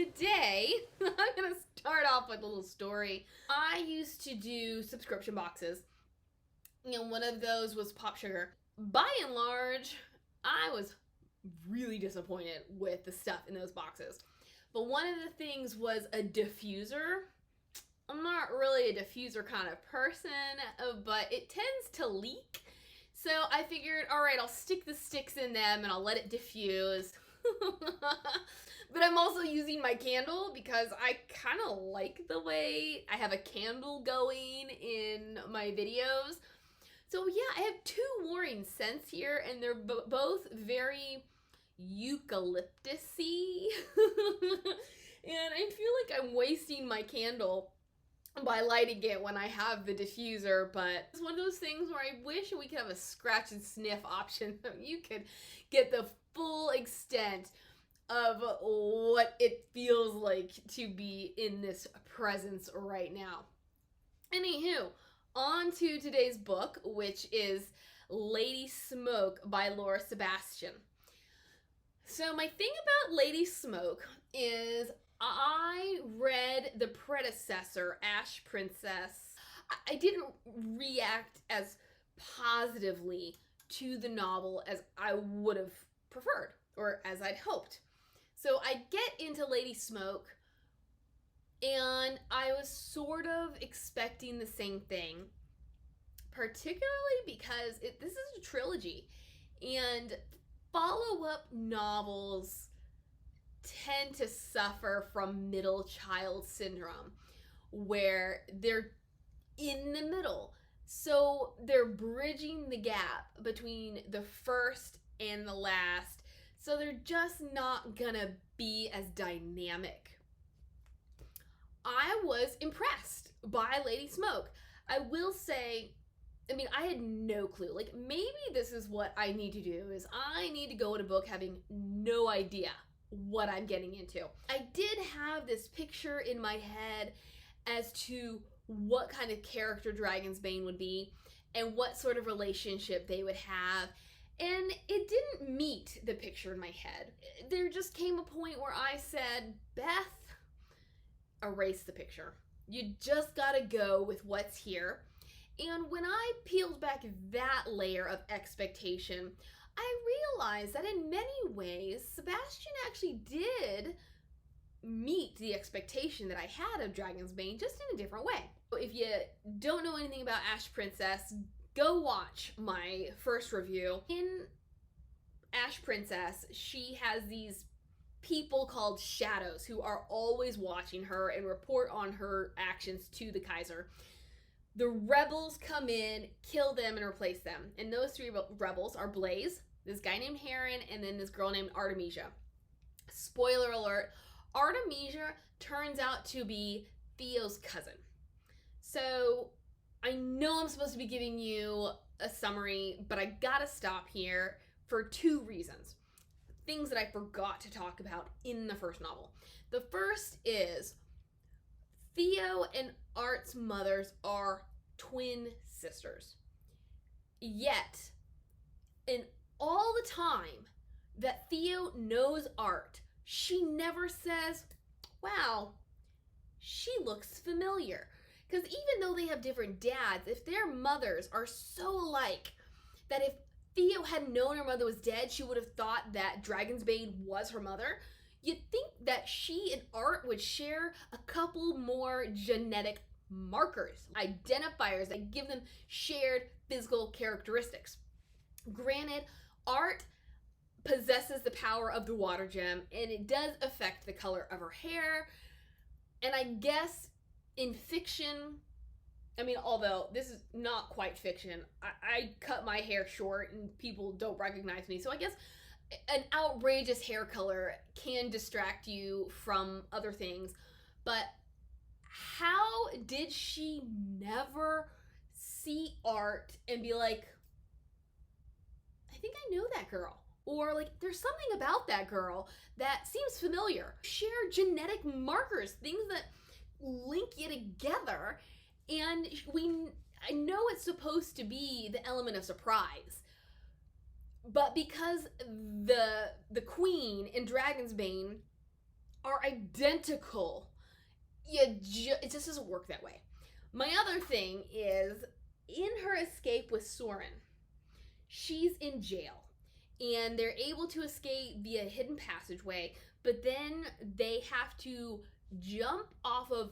today I'm going to start off with a little story. I used to do subscription boxes, and one of those was Pop Sugar. By and large, I was really disappointed with the stuff in those boxes. But one of the things was a diffuser. I'm not really a diffuser kind of person, but it tends to leak. So I figured, all right, I'll stick the sticks in them and I'll let it diffuse. But I'm also using my candle because I kind of like the way I have a candle going in my videos. So yeah, I have two warring scents here, and they're both very eucalyptus-y. And I feel like I'm wasting my candle by lighting it when I have the diffuser, but it's one of those things where I wish we could have a scratch and sniff option so you could get the full extent of what it feels like to be in this presence right now. Anywho, on to today's book, which is Lady Smoke by Laura Sebastian. So my thing about Lady Smoke is I read the predecessor, Ash Princess. I didn't react as positively to the novel as I would have preferred, or as I'd hoped. So I get into Lady Smoke, and I was sort of expecting the same thing, particularly because this is a trilogy, and follow-up novels tend to suffer from middle child syndrome, where they're in the middle. So they're bridging the gap between the first and the last. So they're just not gonna be as dynamic. I was impressed by Lady Smoke. I will say, I had no clue. Like, maybe this is what I need to do, is I need to go in a book having no idea what I'm getting into. I did have this picture in my head as to what kind of character Dragonsbane would be and what sort of relationship they would have. And it didn't meet the picture in my head. There just came a point where I said, Beth, erase the picture. You just gotta go with what's here. And when I peeled back that layer of expectation, I realized that in many ways, Sebastian actually did meet the expectation that I had of Dragonsbane, just in a different way. So if you don't know anything about Ash Princess, go watch my first review. In Ash Princess, she has these people called shadows who are always watching her and report on her actions to the Kaiser. The rebels come in, kill them, and replace them. And those three rebels are Blaze, this guy named Heron, and then this girl named Artemisia. Spoiler alert, Artemisia turns out to be Theo's cousin. So I know I'm supposed to be giving you a summary, but I gotta stop here for two reasons. Things that I forgot to talk about in the first novel. The first is Theo and Art's mothers are twin sisters. Yet, in all the time that Theo knows Art, she never says, wow, she looks familiar. Because even though they have different dads, if their mothers are so alike that if Theo had known her mother was dead, she would have thought that Dragonsbane was her mother, you'd think that she and Art would share a couple more genetic markers, identifiers that give them shared physical characteristics. Granted, Art possesses the power of the water gem, and it does affect the color of her hair. And I guess in fiction, although this is not quite fiction, I cut my hair short and people don't recognize me. So I guess an outrageous hair color can distract you from other things. But how did she never see Art and be like, I think I know that girl? Or like, there's something about that girl that seems familiar. Share genetic markers, things that link you together. And I know it's supposed to be the element of surprise, but because the queen in Dragonsbane are identical. It just doesn't work that way. My other thing is, in her escape with Soren, she's in jail and they're able to escape via a hidden passageway, but then they have to jump off of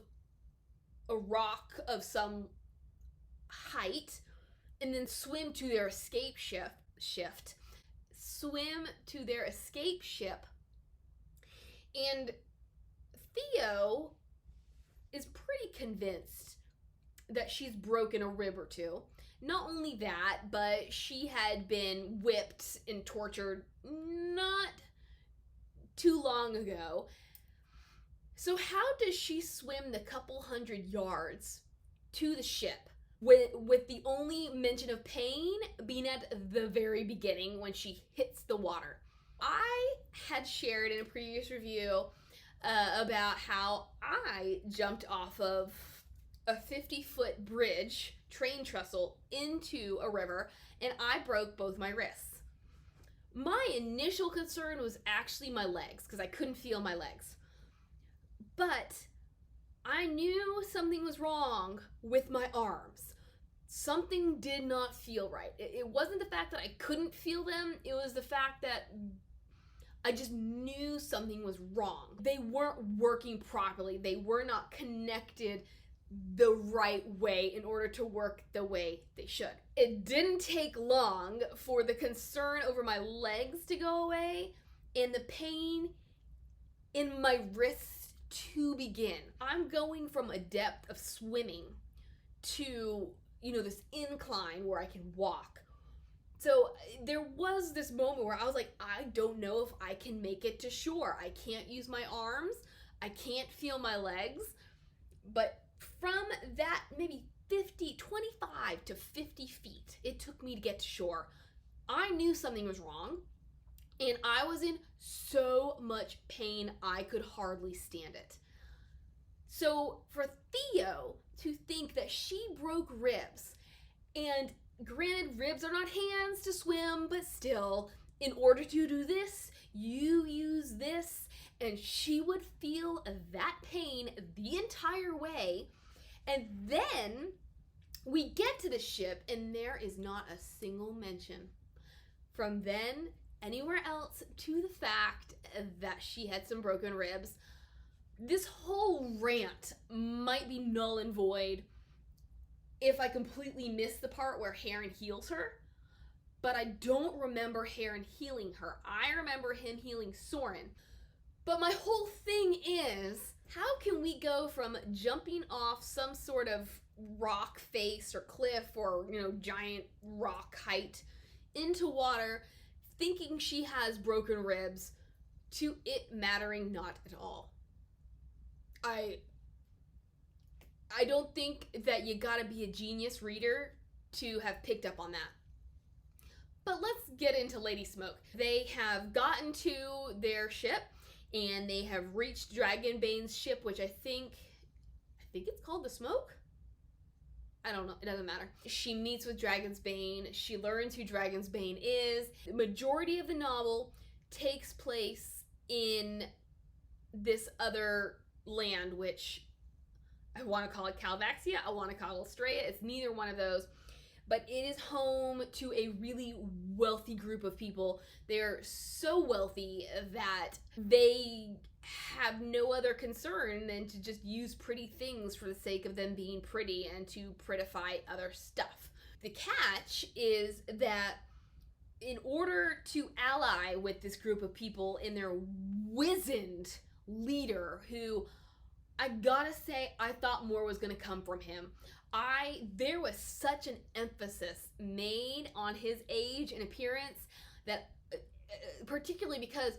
a rock of some height and then swim to their escape swim to their escape ship. And Theo is pretty convinced that she's broken a rib or two. Not only that, but she had been whipped and tortured not too long ago. So how does she swim the couple hundred yards to the ship with the only mention of pain being at the very beginning when she hits the water? I had shared in a previous review about how I jumped off of a 50-foot bridge, train trestle, into a river, and I broke both my wrists. My initial concern was actually my legs, because I couldn't feel my legs. But I knew something was wrong with my arms. Something did not feel right. It wasn't the fact that I couldn't feel them, it was the fact that I just knew something was wrong. They weren't working properly. They were not connected the right way in order to work the way they should. It didn't take long for the concern over my legs to go away and the pain in my wrists to begin. I'm going from a depth of swimming to, this incline where I can walk. So there was this moment where I was like, I don't know if I can make it to shore. I can't use my arms. I can't feel my legs. But from that maybe 25 to 50 feet it took me to get to shore, I knew something was wrong. And I was in so much pain I could hardly stand it. So for Theo to think that she broke ribs, and granted, ribs are not hands to swim, but still, in order to do this, you use this, and she would feel that pain the entire way. And then we get to the ship, and there is not a single mention from then anywhere else to the fact that she had some broken ribs. This whole rant might be null and void if I completely miss the part where Heron heals her, but I don't remember Heron healing her. I remember him healing Soren. But my whole thing is, how can we go from jumping off some sort of rock face or cliff or, giant rock height into water thinking she has broken ribs to it mattering not at all? I don't think that you gotta be a genius reader to have picked up on that. But let's get into Lady Smoke. They have gotten to their ship and they have reached Dragonbane's ship, which I think it's called the Smoke? I don't know, it doesn't matter. She meets with Dragonsbane, she learns who Dragonsbane is. The majority of the novel takes place in this other land, which I want to call it Calvaxia, I want to call it Estrella. It's neither one of those. But it is home to a really wealthy group of people. They're so wealthy that they have no other concern than to just use pretty things for the sake of them being pretty and to prettify other stuff. The catch is that in order to ally with this group of people and their wizened leader, who I gotta say, I thought more was gonna come from him. There was such an emphasis made on his age and appearance that, particularly because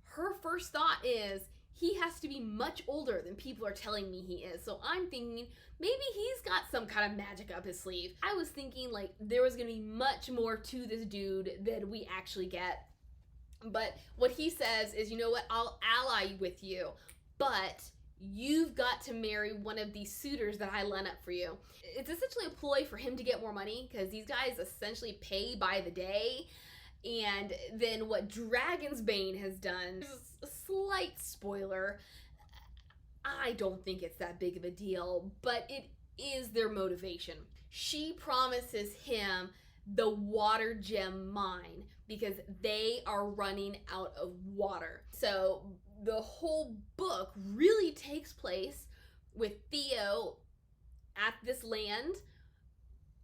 her first thought is, he has to be much older than people are telling me he is. So I'm thinking, maybe he's got some kind of magic up his sleeve. I was thinking like there was gonna be much more to this dude than we actually get. But what he says is, you know what, I'll ally with you, but you've got to marry one of these suitors that I line up for you. It's essentially a ploy for him to get more money, because these guys essentially pay by the day. And then what Dragon's Bane has done, a slight spoiler, I don't think it's that big of a deal, but it is their motivation. She promises him the water gem mine because they are running out of water. So the whole book really takes place with Theo at this land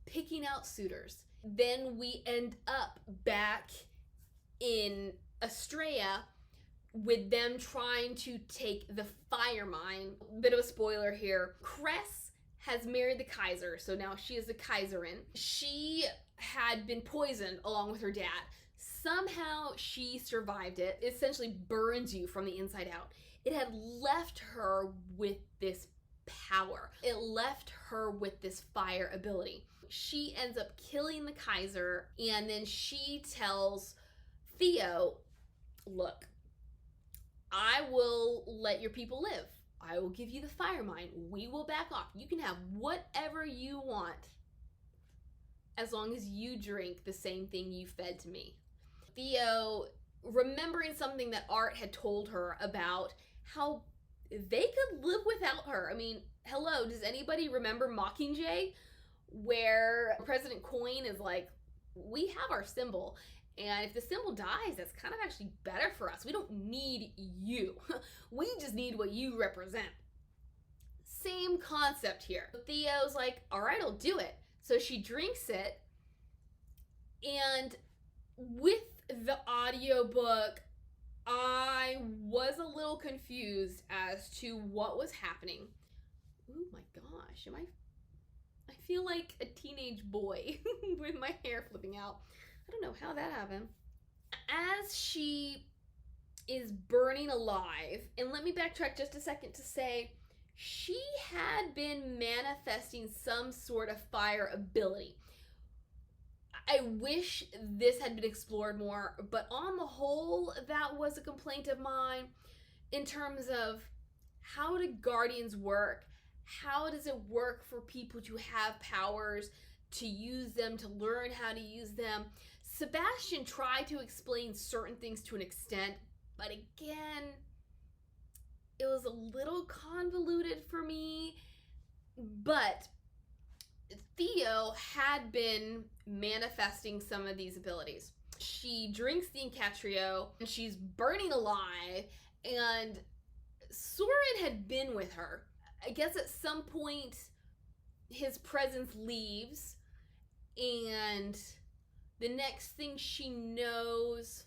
picking out suitors. Then we end up back in Estrella with them trying to take the fire mine. Bit of a spoiler here. Cress has married the Kaiser, so now she is a Kaiserin. She had been poisoned along with her dad. Somehow she survived it. It essentially burns you from the inside out. It had left her with this power. It left her with this fire ability. She ends up killing the Kaiser, and then she tells Theo, look, I will let your people live. I will give you the fire mine. We will back off. You can have whatever you want as long as you drink the same thing you fed to me. Theo, remembering something that Art had told her about how they could live without her. I mean, hello, does anybody remember Mockingjay? Where President Coin is like, we have our symbol, and if the symbol dies, that's kind of actually better for us. We don't need you. We just need what you represent. Same concept here. Theo's like, all right, I'll do it. So she drinks it, and with the audiobook, I was a little confused as to what was happening. Oh my gosh, I feel like a teenage boy with my hair flipping out. I don't know how that happened. As she is burning alive, and let me backtrack just a second to say, she had been manifesting some sort of fire ability. I wish this had been explored more, but on the whole, that was a complaint of mine in terms of how do guardians work? How does it work for people to have powers, to use them, to learn how to use them? Sebastian tried to explain certain things to an extent, but again, it was a little convoluted for me. But Theo had been manifesting some of these abilities. She drinks the Incatrio, and she's burning alive, and Soren had been with her. I guess at some point his presence leaves, and the next thing she knows,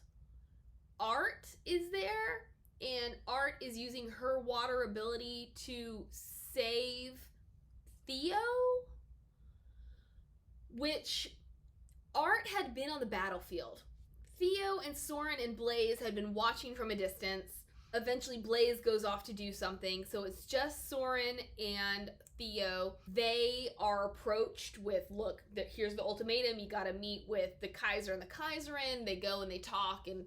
Art is there, and Art is using her water ability to save Theo, which Art had been on the battlefield. Theo and Soren and Blaze had been watching from a distance. Eventually Blaze goes off to do something, so it's just Soren and Theo. They are approached with, look, here's the ultimatum, you gotta meet with the Kaiser and the Kaiserin. They go and they talk, and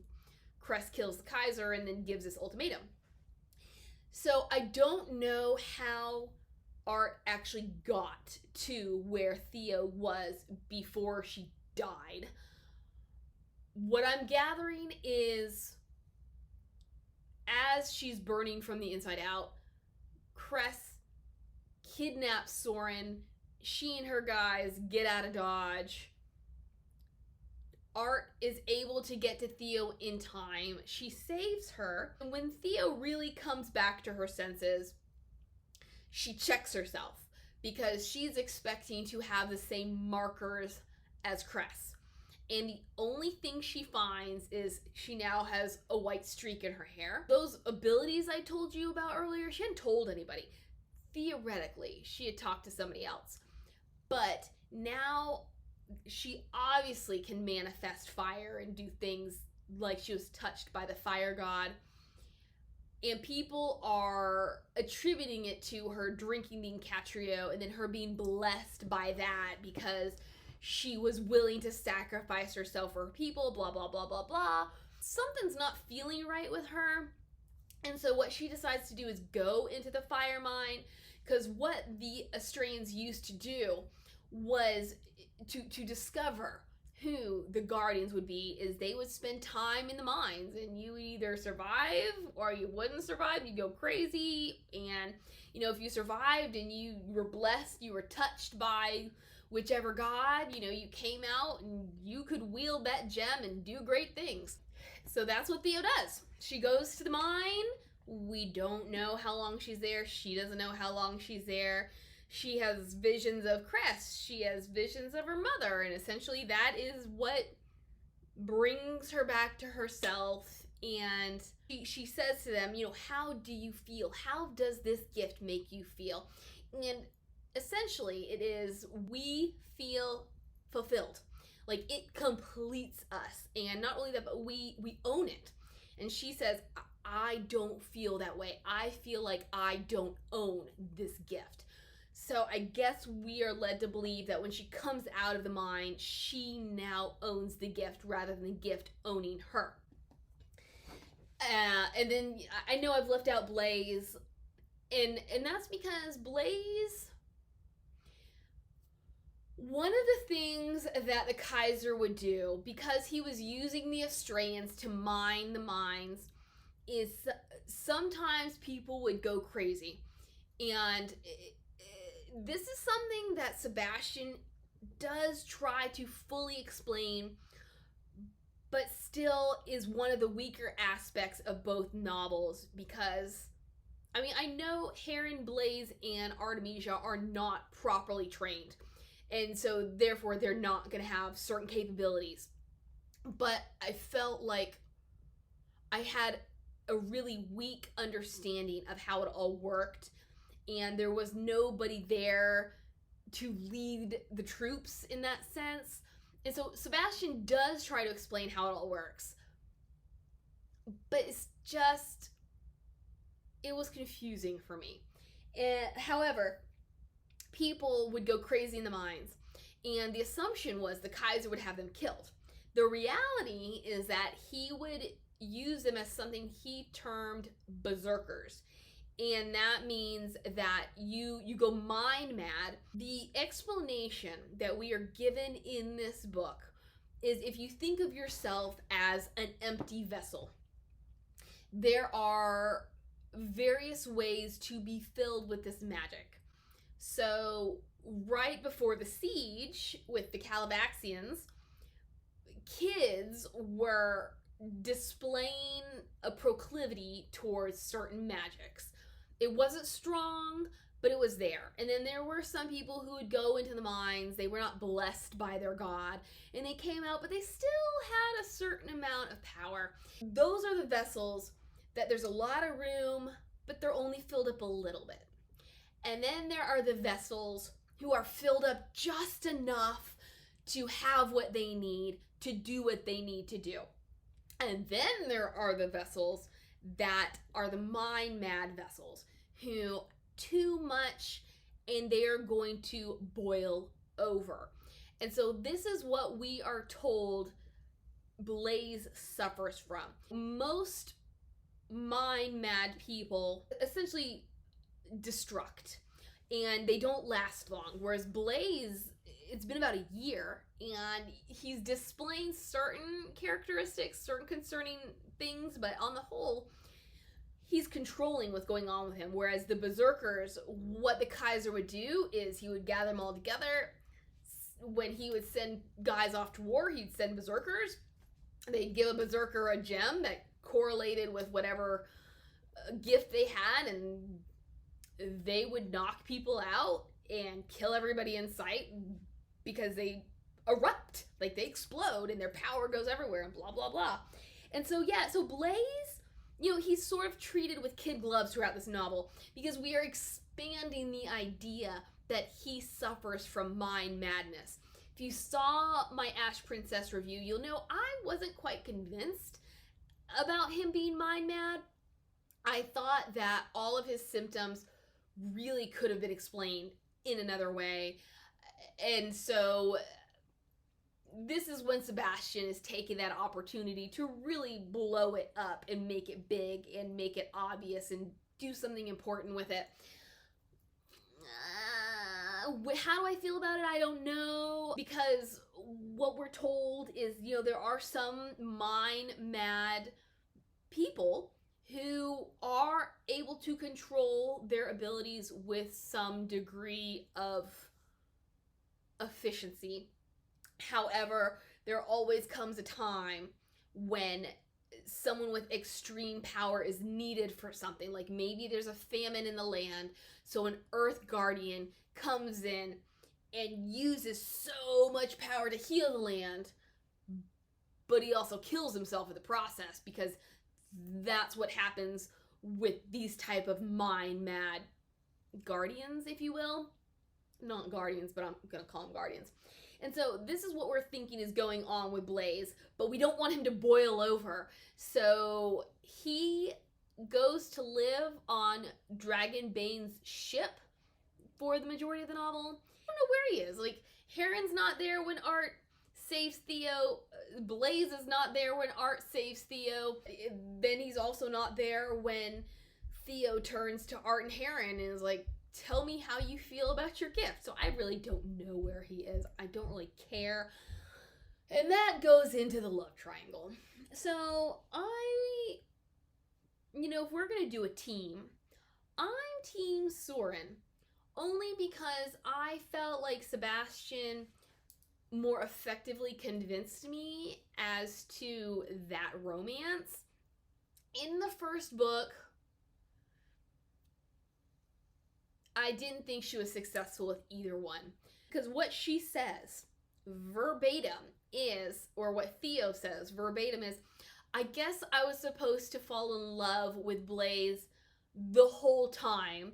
Cress kills the Kaiser and then gives this ultimatum. So I don't know how Art actually got to where Theo was before she died. What I'm gathering is, as she's burning from the inside out, Cress kidnaps Soren. She and her guys get out of Dodge. Art is able to get to Theo in time. She saves her. And when Theo really comes back to her senses, she checks herself because she's expecting to have the same markers as Cress. And the only thing she finds is she now has a white streak in her hair. Those abilities I told you about earlier, she hadn't told anybody. Theoretically, she had talked to somebody else. But now she obviously can manifest fire and do things like she was touched by the fire god. And people are attributing it to her drinking the Incatrio and then her being blessed by that because she was willing to sacrifice herself for her people, blah, blah, blah, blah, blah. Something's not feeling right with her. And so what she decides to do is go into the fire mine, because what the Australians used to do was to discover who the guardians would be is they would spend time in the mines, and you would either survive or you wouldn't survive. You'd go crazy. And if you survived and you were blessed, you were touched by whichever god, you came out and you could wield that gem and do great things. So that's what Theo does. She goes to the mine. We don't know how long she's there. She doesn't know how long she's there. She has visions of Cress. She has visions of her mother. And essentially that is what brings her back to herself. And she says to them, how do you feel? How does this gift make you feel? And essentially it is, we feel fulfilled. Like, it completes us. And not only that, but we own it. And she says, I don't feel that way. I feel like I don't own this gift. So I guess we are led to believe that when she comes out of the mine, she now owns the gift rather than the gift owning her. And then I know I've left out Blaze, and that's because Blaze, one of the things that the Kaiser would do, because he was using the Australians to mine the mines, is sometimes people would go crazy. And this is something that Sebastian does try to fully explain, but still is one of the weaker aspects of both novels, because I know Heron, Blaze, and Artemisia are not properly trained, and so therefore they're not going to have certain capabilities. But I felt like I had a really weak understanding of how it all worked, and there was nobody there to lead the troops in that sense. And so Sebastian does try to explain how it all works, but it was confusing for me. However, people would go crazy in the mines, and the assumption was the Kaiser would have them killed. The reality is that he would use them as something he termed berserkers. And that means that you go mind mad. The explanation that we are given in this book is, if you think of yourself as an empty vessel, there are various ways to be filled with this magic. So right before the siege with the Calabaxians, kids were displaying a proclivity towards certain magics. It wasn't strong, but it was there. And then there were some people who would go into the mines. They were not blessed by their god, and they came out, but they still had a certain amount of power. Those are the vessels that there's a lot of room, but they're only filled up a little bit. And then there are the vessels who are filled up just enough to have what they need to do what they need to do. And then there are the vessels that are the mind mad vessels, who too much and they're going to boil over. And so this is what we are told Blaze suffers from. Most mind mad people essentially destruct, and they don't last long, whereas Blaze, it's been about a year, and he's displaying certain characteristics, certain concerning things, but on the whole, he's controlling what's going on with him. Whereas the berserkers, what the Kaiser would do is he would gather them all together. When he would send guys off to war, he'd send berserkers. They'd give a berserker a gem that correlated with whatever gift they had, and they would knock people out and kill everybody in sight, because they erupt, like they explode, and their power goes everywhere, and blah blah blah. And so so Blaze, he's sort of treated with kid gloves throughout this novel, because we are expanding the idea that he suffers from mind madness. If you saw my Ash Princess review, you'll know I wasn't quite convinced about him being mind mad. I thought that all of his symptoms really could have been explained in another way. And so this is when Sebastian is taking that opportunity to really blow it up and make it big and make it obvious and do something important with it. How do I feel about it? I don't know, because what we're told is, there are some mind mad people who are able to control their abilities with some degree of efficiency. However, there always comes a time when someone with extreme power is needed for something. Like maybe there's a famine in the land, so an earth guardian comes in and uses so much power to heal the land, but he also kills himself in the process, because that's what happens with these type of mind mad guardians, if you will. Not guardians, but I'm gonna call them guardians. And so this is what we're thinking is going on with Blaze, but we don't want him to boil over. So he goes to live on Dragonbane's ship for the majority of the novel. I don't know where he is. Like, Heron's not there when Art saves Theo. Blaze is not there when Art saves Theo. Then he's also not there when Theo turns to Art and Heron and is like, tell me how you feel about your gift. So I really don't know where he is. I don't really care. And that goes into the love triangle. So if we're going to do a team, I'm Team Soren. Only because I felt like Sebastian more effectively convinced me as to that romance. In the first book, I didn't think she was successful with either one. Because what she says verbatim is, or what Theo says verbatim is, I guess I was supposed to fall in love with Blaze the whole time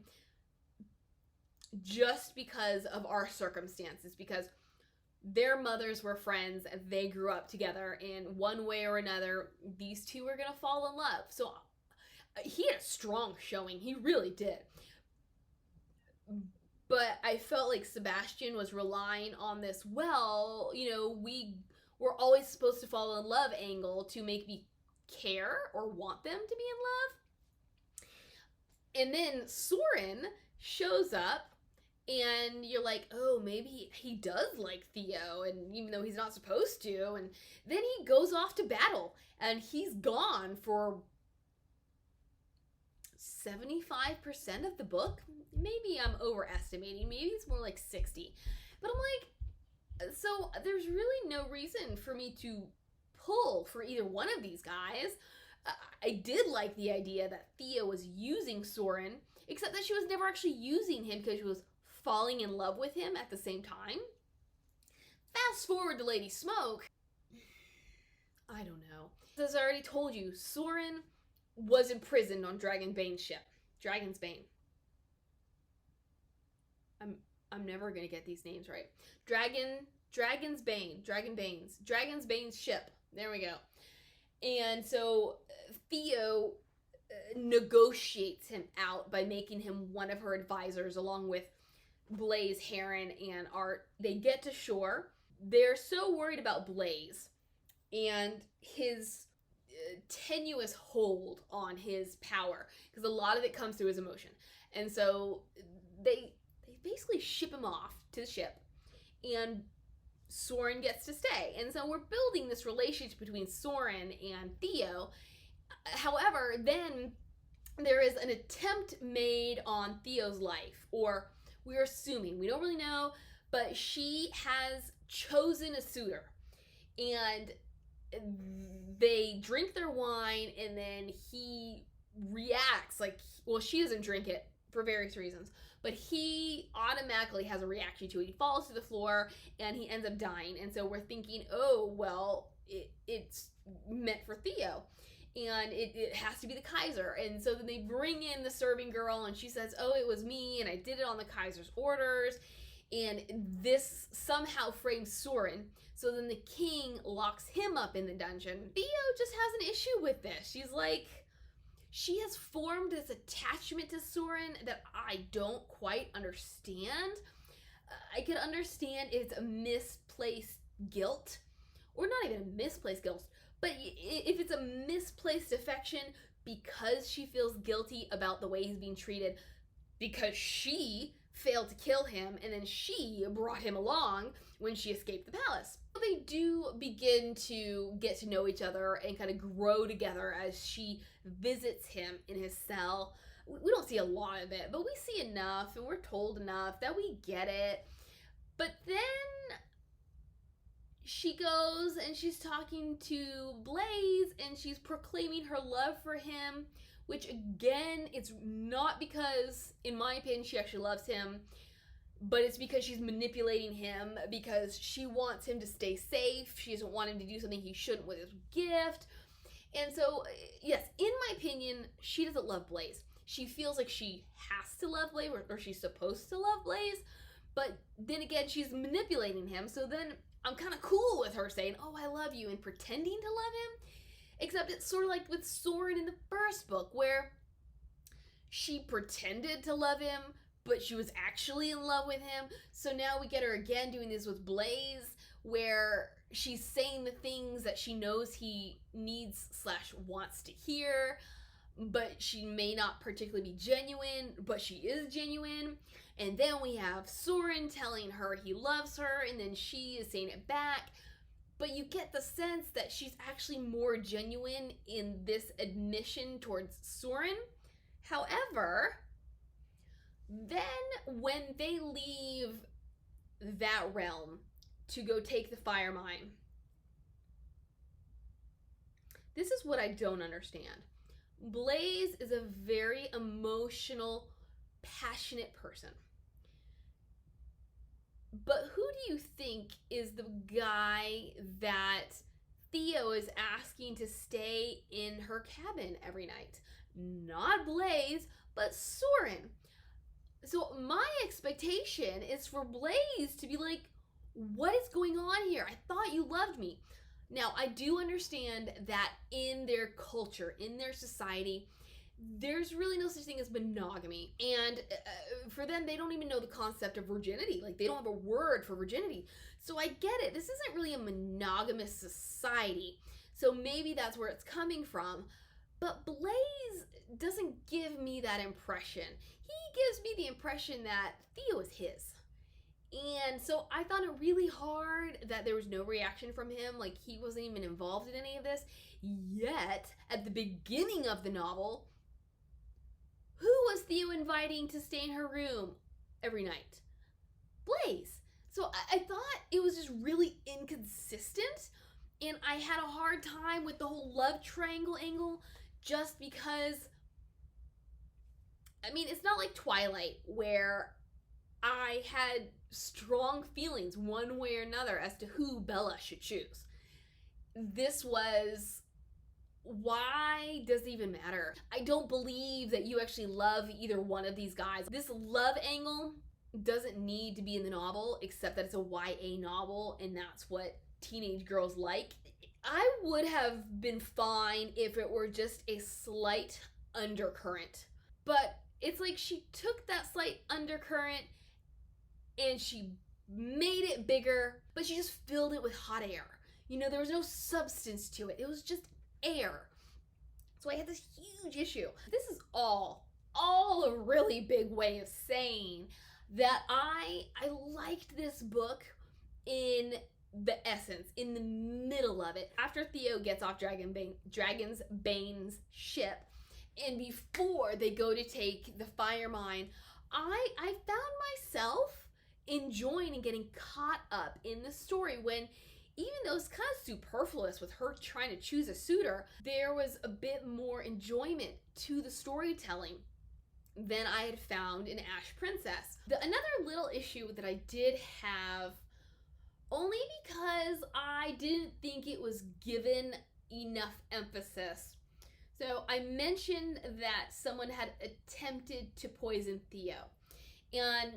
just because of our circumstances, because their mothers were friends and they grew up together, and one way or another, these two were going to fall in love. So he had a strong showing. He really did. But I felt like Sebastian was relying on this, we were always supposed to fall in love angle to make me care or want them to be in love. And then Soren shows up and you're like, oh, maybe he does like Theo, and even though he's not supposed to. And then he goes off to battle and he's gone for 75% of the book. Maybe I'm overestimating. Maybe it's more like 60. But I'm like, so there's really no reason for me to pull for either one of these guys. I did like the idea that Theo was using Soren, except that she was never actually using him because she was falling in love with him at the same time. Fast forward to Lady Smoke. I don't know. As I already told you, Soren was imprisoned on Dragonbane's ship. Dragon's Bane. I'm never gonna get these names right. Dragon's Bane's ship. There we go. And so Theo negotiates him out by making him one of her advisors, along with Blaze, Heron, and Art. They get to shore. They're so worried about Blaze and his tenuous hold on his power, because a lot of it comes through his emotion. And so they basically ship him off to the ship, and Soren gets to stay. And so we're building this relationship between Soren and Theo. However, then there is an attempt made on Theo's life, or we're assuming, we don't really know, but she has chosen a suitor. And they drink their wine, and then he reacts like, well, she doesn't drink it for various reasons, but he automatically has a reaction to it. He falls to the floor and he ends up dying. And so we're thinking, oh, well, it's meant for Theo, and it has to be the Kaiser. And so then they bring in the serving girl, and she says, oh, it was me, and I did it on the Kaiser's orders. And this somehow frames Soren. So then the king locks him up in the dungeon. Theo just has an issue with this. She's like, she has formed this attachment to Soren that I don't quite understand. I could understand it's a misplaced guilt, or not even a misplaced guilt, but if it's a misplaced affection because she feels guilty about the way he's being treated, because she failed to kill him, and then she brought him along when she escaped the palace. They do begin to get to know each other and kind of grow together as she visits him in his cell. We don't see a lot of it, but we see enough and we're told enough that we get it. But then she goes and she's talking to Blaze and she's proclaiming her love for him, which again, it's not because, in my opinion, she actually loves him, but it's because she's manipulating him because she wants him to stay safe. She doesn't want him to do something he shouldn't with his gift. And so, yes, in my opinion, she doesn't love Blaze. She feels like she has to love Blaze, or she's supposed to love Blaze, but then again, she's manipulating him, so then I'm kind of cool with her saying, oh, I love you, and pretending to love him. Except it's sort of like with Soren in the first book, where she pretended to love him, but she was actually in love with him. So now we get her again doing this with Blaze, where she's saying the things that she knows he needs / wants to hear, but she may not particularly be genuine, but she is genuine. And then we have Soren telling her he loves her, and then she is saying it back. But you get the sense that she's actually more genuine in this admission towards Soren. However, then when they leave that realm to go take the fire mine, this is what I don't understand. Blaze is a very emotional, passionate person. But who do you think is the guy that Theo is asking to stay in her cabin every night? Not Blaze, but Soren. So my expectation is for Blaze to be like, what is going on here? I thought you loved me. Now, I do understand that in their culture, in their society, there's really no such thing as monogamy. And for them, they don't even know the concept of virginity. Like, they don't have a word for virginity. So I get it. This isn't really a monogamous society. So maybe that's where it's coming from. But Blaze doesn't give me that impression. He gives me the impression that Theo is his. And so I found it really hard that there was no reaction from him. Like, he wasn't even involved in any of this. Yet, at the beginning of the novel, who was Theo inviting to stay in her room every night? Blaze. So I thought it was just really inconsistent. And I had a hard time with the whole love triangle angle just because, I mean, it's not like Twilight where I had strong feelings one way or another as to who Bella should choose. This was, why does it even matter? I don't believe that you actually love either one of these guys. This love angle doesn't need to be in the novel, except that it's a YA novel and that's what teenage girls like. I would have been fine if it were just a slight undercurrent. But it's like she took that slight undercurrent and she made it bigger, but she just filled it with hot air. You know, there was no substance to it. It was just air. So I had this huge issue. This is all a really big way of saying that I liked this book in the essence, in the middle of it. After Theo gets off Dragon's Bane's ship, and before they go to take the fire mine, I found myself enjoying and getting caught up in the story when, even though it's kind of superfluous with her trying to choose a suitor, there was a bit more enjoyment to the storytelling than I had found in Ash Princess. Another little issue that I did have, only because I didn't think it was given enough emphasis. So I mentioned that someone had attempted to poison Theo. And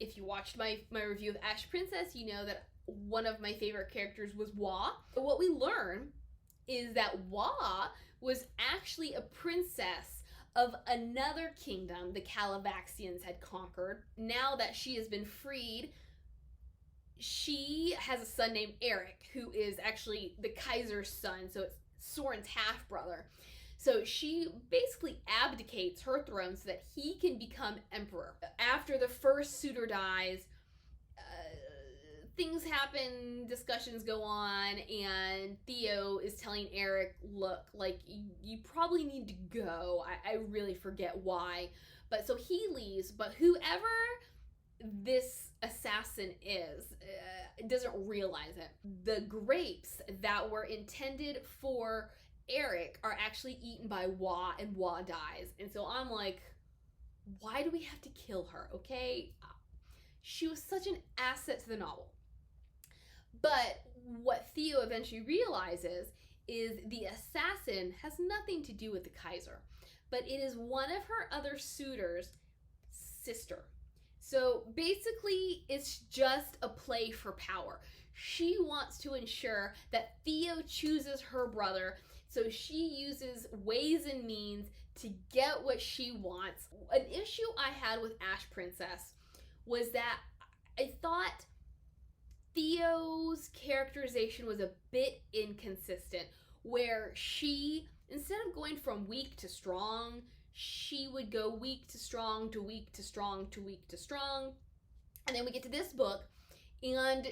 if you watched my review of Ash Princess, you know that one of my favorite characters was Wa. But what we learn is that Wa was actually a princess of another kingdom the Calavaxians had conquered. Now that she has been freed, she has a son named Eric, who is actually the Kaiser's son, so it's Soren's half-brother. So she basically abdicates her throne so that he can become emperor. After the first suitor dies, things happen, discussions go on, and Theo is telling Eric, look, like, you probably need to go. I really forget why. But so he leaves, but whoever this assassin is doesn't realize it. The grapes that were intended for Eric are actually eaten by Wah, and Wah dies. And so I'm like, why do we have to kill her? Okay, she was such an asset to the novel. But what Theo eventually realizes is the assassin has nothing to do with the Kaiser, but it is one of her other suitors' sister. So basically, it's just a play for power. She wants to ensure that Theo chooses her brother, so she uses ways and means to get what she wants. An issue I had with Ash Princess was that I thought Theo's characterization was a bit inconsistent, where she, instead of going from weak to strong, she would go weak to strong to weak to strong to weak to strong. And then we get to this book, and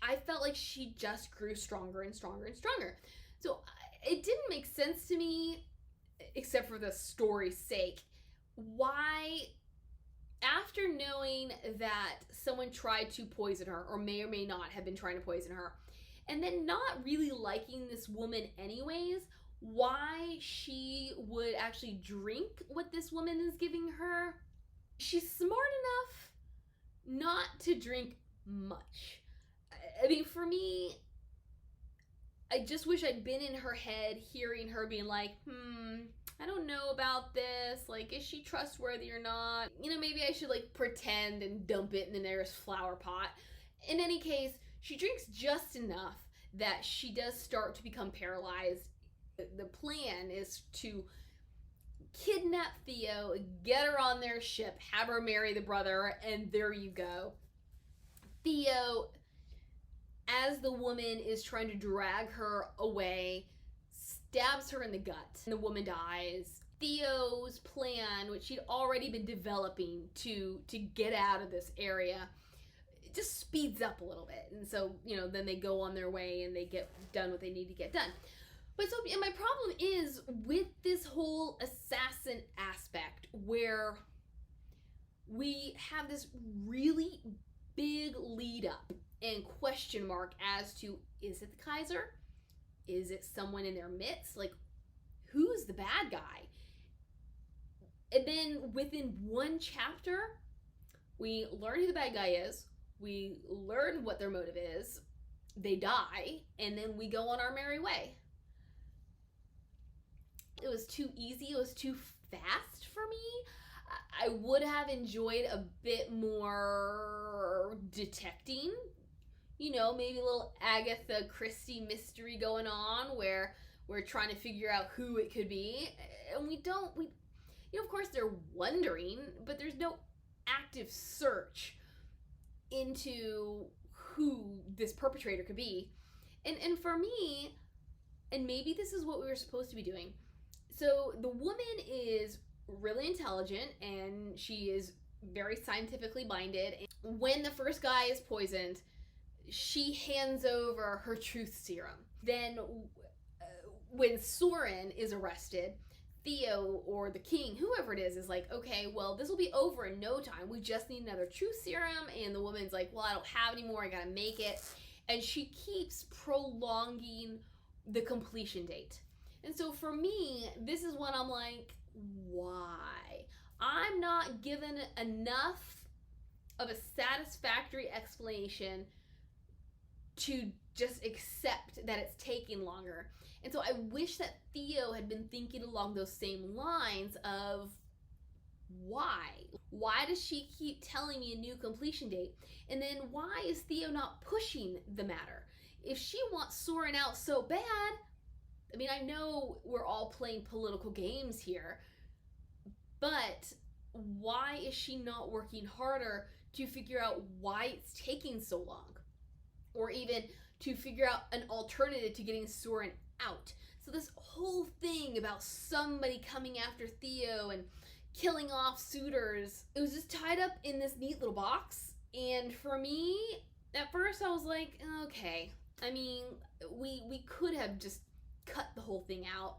I felt like she just grew stronger and stronger and stronger. So it didn't make sense to me, except for the story's sake, why, after knowing that someone tried to poison her, or may not have been trying to poison her, and then not really liking this woman anyways, why she would actually drink what this woman is giving her. She's smart enough not to drink much. I mean, for me, I just wish I'd been in her head, hearing her being like, I don't know about this. Like, is she trustworthy or not? You know, maybe I should, like, pretend and dump it in the nearest flower pot. In any case, she drinks just enough that she does start to become paralyzed. The plan is to kidnap Theo, get her on their ship, have her marry the brother, and there you go. Theo, as the woman is trying to drag her away, stabs her in the gut, and the woman dies. Theo's plan, which she'd already been developing to get out of this area, it just speeds up a little bit. And so, you know, then they go on their way and they get done what they need to get done. But so, and my problem is with this whole assassin aspect, where we have this really big lead up and question mark as to, is it the Kaiser? Is it someone in their midst? Like, who's the bad guy? And then within one chapter, we learn who the bad guy is. We learn what their motive is. They die, and then we go on our merry way. It was too easy. It was too fast for me. I would have enjoyed a bit more detecting. You know, maybe a little Agatha Christie mystery going on where we're trying to figure out who it could be. And we, you know, of course they're wondering, but there's no active search into who this perpetrator could be. And for me, and maybe this is what we were supposed to be doing. So the woman is really intelligent and she is very scientifically minded. When the first guy is poisoned, she hands over her truth serum. Then when Soren is arrested, Theo or the king, whoever it is like, okay, well, this will be over in no time. We just need another truth serum. And the woman's like, well, I don't have any more. I gotta make it. And she keeps prolonging the completion date. And so for me, this is when I'm like, why? I'm not given enough of a satisfactory explanation to just accept that it's taking longer. And so I wish that Theo had been thinking along those same lines of, why? Why does she keep telling me a new completion date? And then why is Theo not pushing the matter? If she wants Soren out so bad, I mean, I know we're all playing political games here, but why is she not working harder to figure out why it's taking so long? Or even to figure out an alternative to getting Soren out. So this whole thing talking about somebody coming after Theo and killing off suitors. It was just tied up in this neat little box. And for me, at first I was like, okay. I mean, we could have just cut the whole thing out.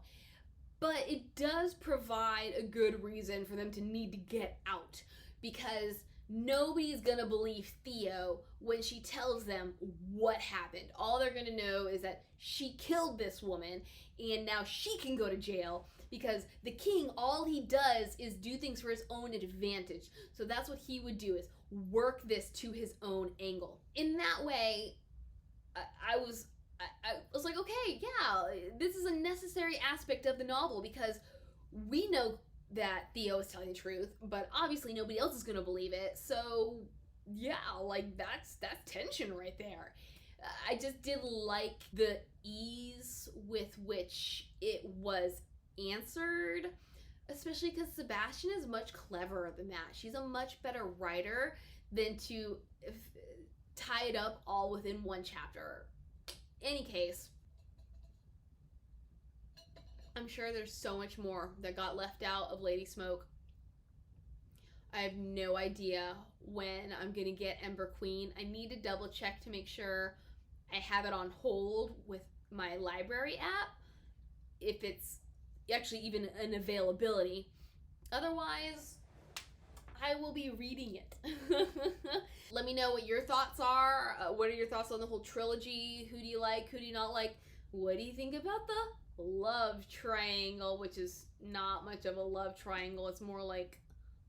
But it does provide a good reason for them to need to get out. Because nobody's gonna believe Theo when she tells them what happened. All they're gonna know is that she killed this woman and now she can go to jail because the king, all he does is do things for his own advantage. So that's what he would do, is work this to his own angle. In that way, I was like, okay, yeah, this is a necessary aspect of the novel because we know that Theo is telling the truth, but obviously nobody else is going to believe it. So yeah, like that's tension right there. I just did like the ease with which it was answered, especially because Sebastian is much cleverer than that. She's a much better writer than to tie it up all within one chapter. Any case, I'm sure there's so much more that got left out of Lady Smoke. I have no idea when I'm gonna get Ember Queen. I need to double check to make sure I have it on hold with my library app, if it's actually even an availability. Otherwise, I will be reading it. Let me know what your thoughts are. What are your thoughts on the whole trilogy? Who do you like? Who do you not like? What do you think about the love triangle, which is not much of a love triangle. It's more like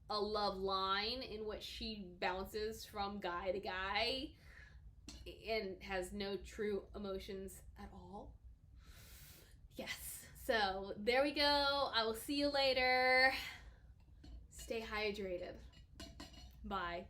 a love line in which she bounces from guy to guy and has no true emotions at all. Yes. So there we go. I will see you later. Stay hydrated. Bye.